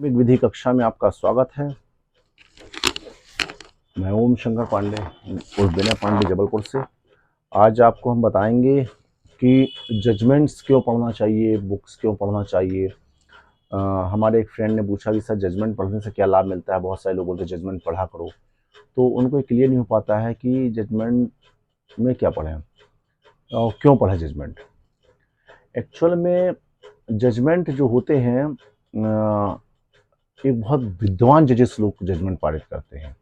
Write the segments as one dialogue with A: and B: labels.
A: विधि कक्षा में आपका स्वागत है। मैं ओम शंकर पांडे उर्फ विनय पांडे जबलपुर से। आज आपको हम बताएंगे कि जजमेंट्स क्यों पढ़ना चाहिए, बुक्स क्यों पढ़ना चाहिए। हमारे एक फ्रेंड ने पूछा कि सर जजमेंट पढ़ने से क्या लाभ मिलता है। बहुत सारे लोग बोलते हैं जजमेंट पढ़ा करो, तो उनको क्लियर नहीं हो पाता है कि जजमेंट में क्या पढ़ें और क्यों पढ़ें जजमेंट। एक्चुअल में जजमेंट जो होते हैं, एक बहुत विद्वान जजेस लोग जजमेंट पारित करते हैं।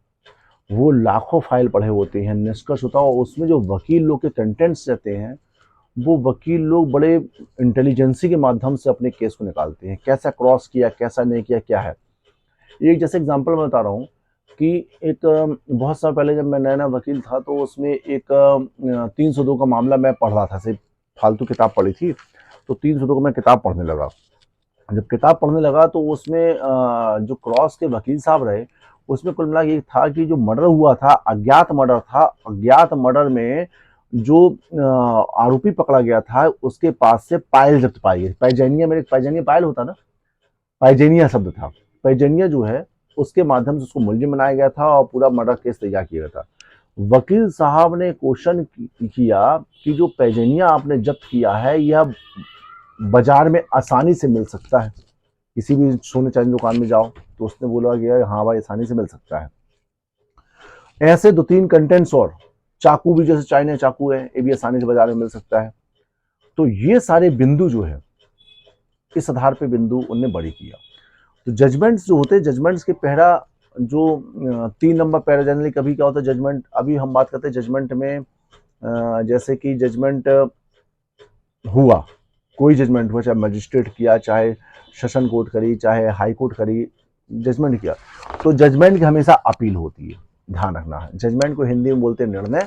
A: वो लाखों फाइल पढ़े होते हैं, निष्कर्ष होता है, और उसमें जो वकील लोग के कंटेंट्स रहते हैं, वो वकील लोग बड़े इंटेलिजेंसी के माध्यम से अपने केस को निकालते हैं। कैसा क्रॉस किया, कैसा नहीं किया, क्या है। एक जैसे एग्जांपल मैं बता रहा हूँ कि एक बहुत साल पहले जब मैं नया नया वकील था, तो उसमें एक 302 का मामला मैं पढ़ रहा था। सिर्फ फालतू किताब पढ़ी थी, तो 302 का मैं किताब पढ़ने लगा। जब किताब पढ़ने लगा तो उसमें जो क्रॉस के वकील साहब रहे, उसमें कुल मिला ये था कि जो मर्डर हुआ था, अज्ञात मर्डर था। अज्ञात मर्डर में जो आरोपी पकड़ा गया था, उसके पास से पायल जब्त पाई गई। पैजेनिया, मेरे पैजेनिया पायल होता ना, पैजेनिया शब्द था। पैजेनिया जो है, उसके माध्यम से उसको मुलजिम बनाया गया था और पूरा मर्डर केस तैयार किया गया था। वकील साहब ने क्वेश्चन किया कि जो पैजेनिया आपने जब्त किया है, यह बाजार में आसानी से मिल सकता है। किसी भी सोने चांदी दुकान में जाओ तो उसने बोला गया हाँ भाई आसानी से मिल सकता है। ऐसे दो तीन कंटेंट्स, और चाकू भी, जैसे चाइना चाकू है, ये भी आसानी से बाजार में मिल सकता है। तो ये सारे बिंदु जो है, इस आधार पे बिंदु उनने बड़ी किया। तो जजमेंट्स जो होते हैं, जजमेंट्स के पहला जो 3 नंबर पैरा, जनरली कभी क्या होता है जजमेंट, अभी हम बात करते हैं जजमेंट में, जैसे कि जजमेंट हुआ, कोई जजमेंट हुआ, चाहे मजिस्ट्रेट किया, चाहे सेशन कोर्ट करी, चाहे हाई कोर्ट करी, जजमेंट किया, तो जजमेंट की हमेशा अपील होती है। ध्यान रखना है, जजमेंट को हिंदी में बोलते हैं निर्णय,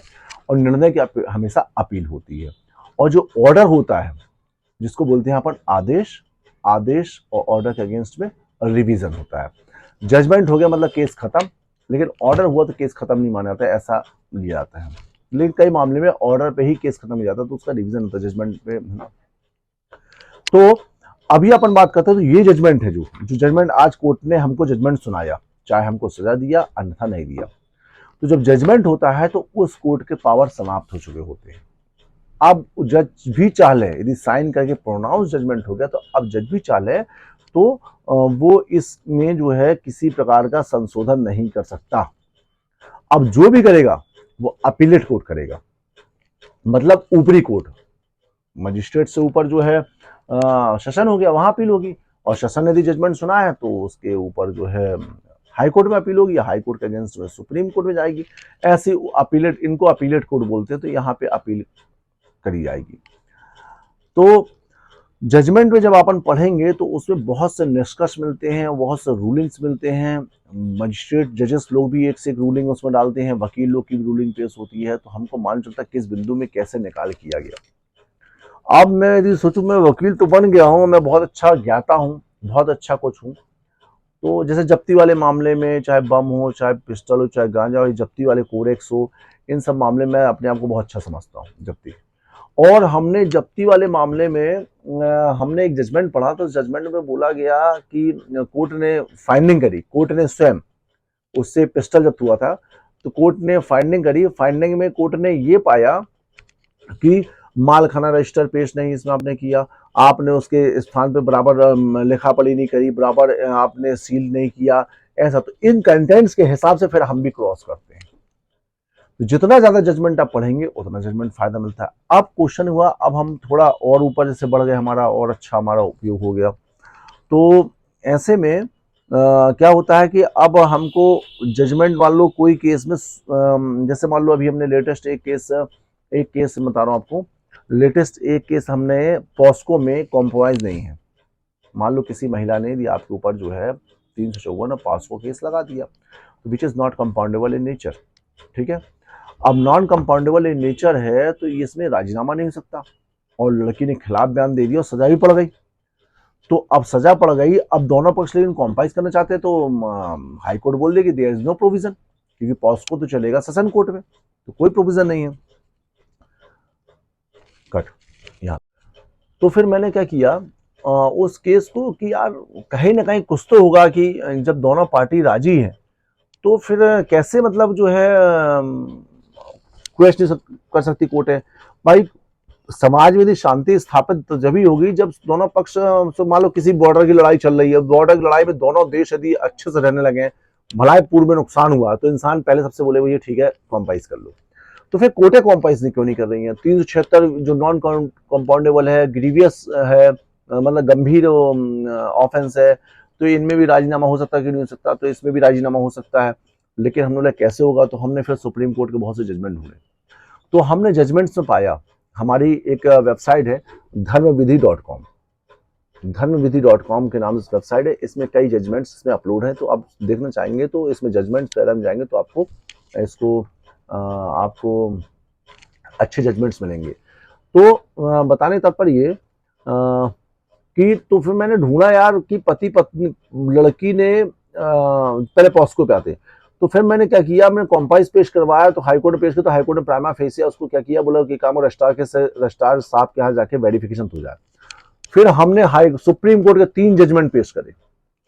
A: और निर्णय की हमेशा अपील होती है। और जो ऑर्डर होता है, जिसको बोलते हैं अपन आदेश, आदेश और ऑर्डर के अगेंस्ट में रिवीजन होता है। जजमेंट हो गया मतलब केस खत्म, लेकिन ऑर्डर हुआ तो केस खत्म नहीं माना जाता है, ऐसा लिया जाता है। लेकिन कई मामले में ऑर्डर पे ही केस खत्म हो जाता है, तो उसका रिवीजन होता है जजमेंट पे ना। तो अभी अपन बात करते हैं, तो ये जजमेंट है, जो जजमेंट आज कोर्ट ने हमको जजमेंट सुनाया, चाहे हमको सजा दिया अन्यथा नहीं दिया। तो जब जजमेंट होता है तो उस कोर्ट के पावर समाप्त हो चुके होते हैं। अब जज भी चाह ले, यदि साइन करके प्रोनाउंस जजमेंट हो गया, तो अब जज भी चाह ले तो वो इसमें जो है किसी प्रकार का संशोधन नहीं कर सकता। अब जो भी करेगा वो अपीलेट कोर्ट करेगा, मतलब ऊपरी कोर्ट। मजिस्ट्रेट से ऊपर जो है सेशन हो गया, वहां अपील होगी, और सेशन ने यदि जजमेंट सुना है तो उसके ऊपर जो है हाई कोर्ट में अपील होगी, या हाई कोर्ट के अगेंस्ट जो है सुप्रीम कोर्ट में जाएगी। ऐसी अपीलेट, इनको अपीलेट कोर्ट बोलते हैं। तो यहाँ पे अपील करी जाएगी। तो जजमेंट में जब अपन पढ़ेंगे तो उसमें बहुत से निष्कर्ष मिलते हैं, बहुत से रूलिंग्स मिलते हैं। मजिस्ट्रेट जजेस लोग भी एक से एक रूलिंग उसमें डालते हैं, वकील लोग की भी रूलिंग पेश होती है, तो हमको मालूम चलता है किस बिंदु में कैसे निकाल किया गया। अब मैं यदि सोचूं, मैं वकील तो बन गया हूं, मैं बहुत अच्छा ज्ञाता हूं, बहुत अच्छा कुछ हूं, तो जैसे जब्ती वाले मामले में, चाहे बम हो, चाहे पिस्टल हो, चाहे गांजा हो, जब्ती वाले कोरेक्स हो, इन सब मामले में अपने आप को बहुत अच्छा समझता हूँ जब्ती। और हमने जब्ती वाले मामले में हमने एक जजमेंट पढ़ा, तो जजमेंट में बोला गया कि कोर्ट ने फाइंडिंग करी, कोर्ट ने स्वयं, उससे पिस्टल जब्त हुआ था, तो कोर्ट ने फाइंडिंग करी। फाइंडिंग में कोर्ट ने ये पाया कि मालखाना रजिस्टर पेश नहीं इसमें आपने किया, आपने उसके स्थान पे बराबर लिखा पढ़ी नहीं करी, बराबर आपने सील नहीं किया, ऐसा। तो इन कंटेंट्स के हिसाब से फिर हम भी क्रॉस करते हैं। तो जितना ज्यादा जजमेंट आप पढ़ेंगे उतना जजमेंट फायदा मिलता है। अब क्वेश्चन हुआ, अब हम थोड़ा और ऊपर जैसे बढ़ गए, हमारा और अच्छा हमारा उपयोग हो गया, तो ऐसे में क्या होता है कि अब हमको जजमेंट, मान लो कोई केस में, जैसे मान लो अभी हमने लेटेस्ट एक केस बता रहा हूँ आपको। लेटेस्ट एक केस हमने पॉस्को में कॉम्प्रोमाइज नहीं है। मान लो किसी महिला ने यदि आपके ऊपर जो है 354 और पॉस्को केस लगा दिया, तो which is not compoundable in nature. ठीक है। अब नॉन कंपाउंडेबल इन नेचर है, तो इसमें राजीनामा नहीं हो सकता, और लड़की ने खिलाफ बयान दे दिया और सजा भी पड़ गई। तो अब सजा पड़ गई, अब दोनों पक्ष लेकिन कॉम्प्रोमाइज करना चाहते हैं, तो हाई कोर्ट बोल देगी देयर इज नो प्रोविजन, क्योंकि पॉस्को तो चलेगा सेशन कोर्ट में, तो कोई प्रोविजन नहीं है। कट। यहाँ तो फिर मैंने क्या किया, उस केस को कि यार कहीं ना कहीं कुछ तो होगा कि जब दोनों पार्टी राजी हैं तो फिर कैसे मतलब जो है क्वेश्चन कर सकती कोर्ट है। भाई समाज में यदि शांति स्थापित तो जब ही होगी जब दोनों पक्ष, तो मान लो किसी बॉर्डर की लड़ाई चल रही है, बॉर्डर की लड़ाई में दोनों देश यदि अच्छे से रहने लगे, भलाई पूर्व में नुकसान हुआ तो इंसान पहले सबसे बोले ये ठीक है कॉम्प्रोमाइज कर लो। तो फिर कोर्टें कॉम्प्रोमाइज क्यों नहीं कर रही हैं? 376 जो नॉन कंपाउंडेबल है, ग्रीवियस है, मतलब गंभीर ऑफेंस है, तो इनमें भी राजीनामा हो सकता है कि नहीं हो सकता, तो इसमें भी राजीनामा हो सकता है। लेकिन हमने बोला कैसे होगा, तो हमने फिर सुप्रीम कोर्ट के बहुत से जजमेंट ढूंढे, तो हमने जजमेंट्स में पाया, हमारी एक वेबसाइट है धर्मविधि.com, धर्मविधि.com के नाम से वेबसाइट है, इसमें कई जजमेंट्स इसमें अपलोड हैं, तो आप देखना चाहेंगे तो इसमें जजमेंट्स पहले हम जाएंगे तो आपको इसको आपको अच्छे जजमेंट्स मिलेंगे। तो बताने तात्पर्य ये कि तो फिर मैंने ढूंढा यार कि पति पत्नी लड़की ने पहले पॉस्को पे आते, तो फिर मैंने क्या किया, मैंने कॉम्प्रोमाइज पेश करवाया, तो हाईकोर्ट में पेश किया, तो हाईकोर्ट ने प्राइमा फेसिया उसको क्या किया, बोला कि काम रजिस्ट्रार साहब के यहाँ जाके वेरिफिकेशन हो जाए। फिर हमने हाई सुप्रीम कोर्ट के 3 जजमेंट पेश करे,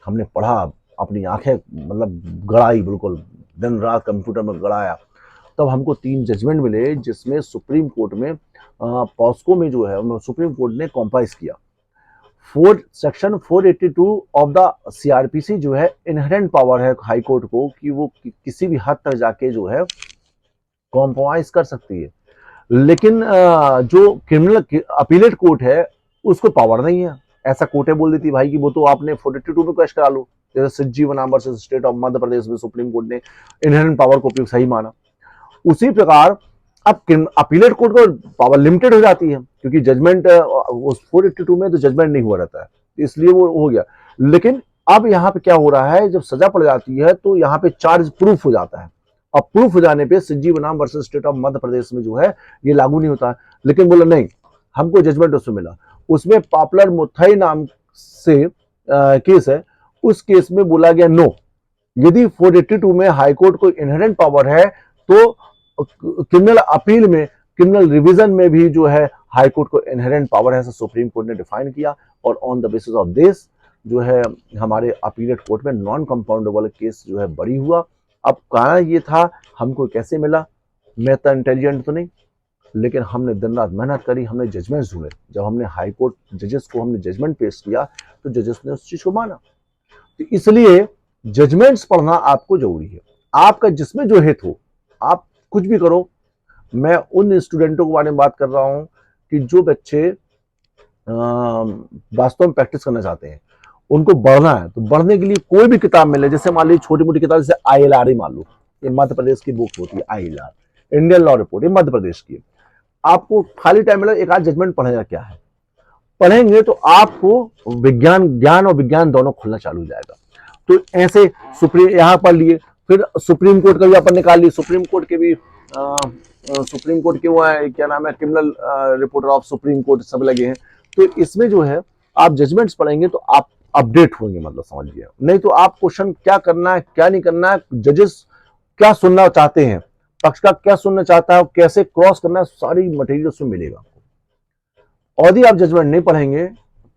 A: हमने पढ़ा, अपनी आंखें मतलब गड़ाई, बिल्कुल दिन रात कंप्यूटर में गड़ाया, तब हमको 3 जजमेंट मिले जिसमें सुप्रीम कोर्ट में पॉस्को में जो है सुप्रीम कोर्ट ने कॉम्प्रोमाइज किया। सेक्शन 482 ऑफ द सीआरपीसी जो है इनहेरेंट पावर है हाई कोर्ट को कि वो किसी भी हद तक जाके जो है कॉम्प्रोमाइज कर सकती है, लेकिन जो क्रिमिनल अपीलेट कोर्ट है उसको पावर नहीं है। ऐसा कोर्टें बोल देती भाई कि वो तो आपने 482 में क्वेश्चन करा लो, जैसे सिज्जी बनाम versus state of Madhya Pradesh में सुप्रीम कोर्ट ने इनहेरेंट पावर को सही माना। उसी प्रकार अब अपीलेट कोर्ट को पावर लिमिटेड हो जाती है, क्योंकि जजमेंट उस 482 में तो जजमेंट नहीं हुआ रहता है, इसलिए वो हो गया। लेकिन अब यहाँ पे क्या हो रहा है, जब सजा पड़ जाती है तो यहाँ पे चार्ज प्रूफ हो जाता है, अब प्रूफ हो जाने पे सिज्जी बनाम versus state of Madhya Pradesh में जो है ये लागू नहीं होता है। लेकिन बोला नहीं, हमको जजमेंट उसमें मिला, उसमें पॉपुलर मुथई नाम से केस है, उस केस में बोला गया नो, यदि 482 में हाईकोर्ट को इनहेरेंट पावर है तो क्रिमिनल अपील में, क्रिमिनल रिवीजन में भी जो है हाईकोर्ट को इनहेरेंट पावर है, सुप्रीम कोर्ट ने डिफाइन किया, और on the basis of this जो है हमारे अपीलेट कोर्ट में नॉन कंपाउंडेबल केस जो है बरी हुआ। अब कारण ये था, हमको कैसे मिला, मैं तो इंटेलिजेंट तो नहीं, लेकिन हमने दिन रात मेहनत करी, हमने जजमेंट्स ढूंढे, जब हमने हाईकोर्ट जजेस को हमने जजमेंट पेश किया तो जजेस ने उस चीज को माना। तो इसलिए जजमेंट्स पढ़ना आपको जरूरी है, आपका जिसमें जो हित हो आप कुछ भी करो। मैं उन स्टूडेंटों के बारे में बात कर रहा हूं कि जो बच्चे वास्तव में प्रैक्टिस करना चाहते हैं, उनको बढ़ना है, तो बढ़ने के लिए कोई भी किताब मिले, जैसे मान लीजिए छोटी मोटी किताब, जैसे ILR ही मान लो, ये मध्य प्रदेश की बुक होती है ILR, इंडियन लॉ रिपोर्ट, ये मध्य प्रदेश की। आपको खाली टाइम मिला, एक आध जजमेंट पढ़ेगा, क्या है, पढ़ेंगे तो आपको विज्ञान ज्ञान और विज्ञान दोनों खुलना चालू हो जाएगा। तो ऐसे सुप्रीम यहाँ पढ़ लिए, फिर सुप्रीम कोर्ट का भी अपन निकाल लिए, सुप्रीम कोर्ट के भी सुप्रीम कोर्ट के वो है, क्या नाम है, criminal reporter of supreme court सब लगे हैं। तो इसमें जो है आप जजमेंट्स पढ़ेंगे तो आप अपडेट होंगे, मतलब समझिए, नहीं तो आप क्वेश्चन क्या करना है क्या नहीं करना है, जजेस क्या सुनना चाहते हैं, पक्ष का क्या सुनना चाहता है, कैसे क्रॉस करना है, सारी मटेरियल उसमें मिलेगा आपको। और यदि आप जजमेंट नहीं पढ़ेंगे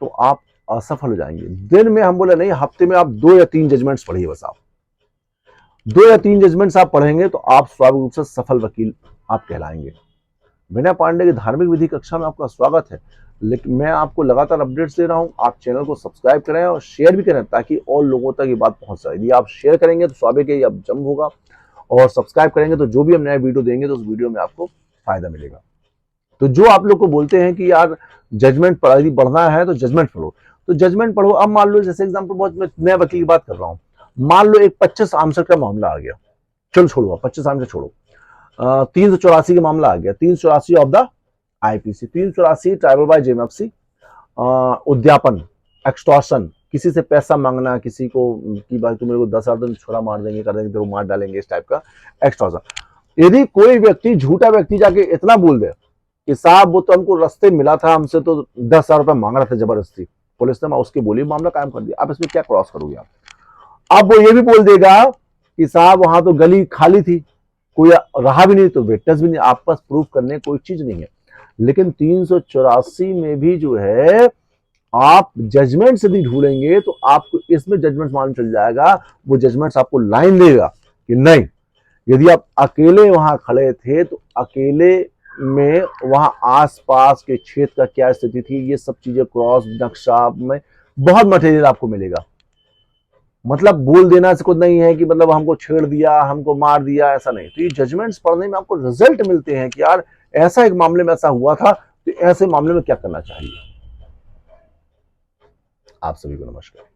A: तो आप असफल हो जाएंगे। दिन में हम बोले नहीं, हफ्ते में आप 2 या 3 जजमेंट्स पढ़िए, बस आप 2 या 3 जजमेंट्स आप पढ़ेंगे तो आप स्वाभाविक रूप से सफल वकील आप कहलाएंगे। विनय पांडे की धार्मिक विधि कक्षा में आपका स्वागत है, लेकिन मैं आपको लगातार अपडेट्स दे रहा हूं, आप चैनल को सब्सक्राइब करें और शेयर भी करें ताकि और लोगों तक ये बात पहुंच जाए। यदि आप शेयर करेंगे तो स्वाभाविक है अब जम होगा, और सब्सक्राइब करेंगे तो जो भी हम नया वीडियो देंगे तो उस वीडियो में आपको फायदा मिलेगा। तो जो आप लोग को बोलते हैं कि यार जजमेंट बढ़ना है तो जजमेंट पढ़ो, तो जजमेंट पढ़ो। अब मान लो जैसे एग्जाम्पल, बहुत मैं नया वकील की बात कर रहा हूँ, मान लो एक 25 आमसर का मामला आ गया, चलो छोड़ो 25 आमसर छोड़ो, 384 का मामला आ गया, 384 of the IPC, 384 tribal bye JMFC, उद्यापन, एक्सटॉर्शन, किसी से पैसा मांगना, किसी को कि भाई तुम मेरे को 10,000 दिन छोड़ा मार देंगे, कर देंगे, तेरे को मार डालेंगे, इस टाइप का एक्सटॉर्शन। यदि कोई व्यक्ति, झूठा व्यक्ति जाके इतना बोल दे कि साहब वो तो हमको रास्ते मिला था, हमसे तो 10,000 रुपए मांग रहा था जबरदस्ती, पुलिस ने उसके बोली, मामला कायम कर दिया, आप इसमें क्या क्रॉस करोगे आप? अब वो ये भी बोल देगा कि साहब वहां तो गली खाली थी, कोई रहा भी नहीं, तो विटनेस भी नहीं, आप पास प्रूफ करने कोई चीज नहीं है। लेकिन 384 में भी जो है आप जजमेंट यदि ढूंढेंगे तो आपको इसमें जजमेंट मालूम चल जाएगा, वो जजमेंट्स आपको लाइन देगा कि नहीं, यदि आप अकेले वहां खड़े थे तो अकेले में वहां आसपास के क्षेत्र का क्या स्थिति थी, ये सब चीजें क्रॉस नक्शा में बहुत मटेरियल आपको मिलेगा। मतलब बोल देना से कुछ नहीं है कि मतलब हमको छेड़ दिया, हमको मार दिया, ऐसा नहीं। तो ये जजमेंट्स पढ़ने में आपको रिजल्ट मिलते हैं कि यार ऐसा एक मामले में ऐसा हुआ था, तो ऐसे मामले में क्या करना चाहिए। आप सभी को नमस्कार।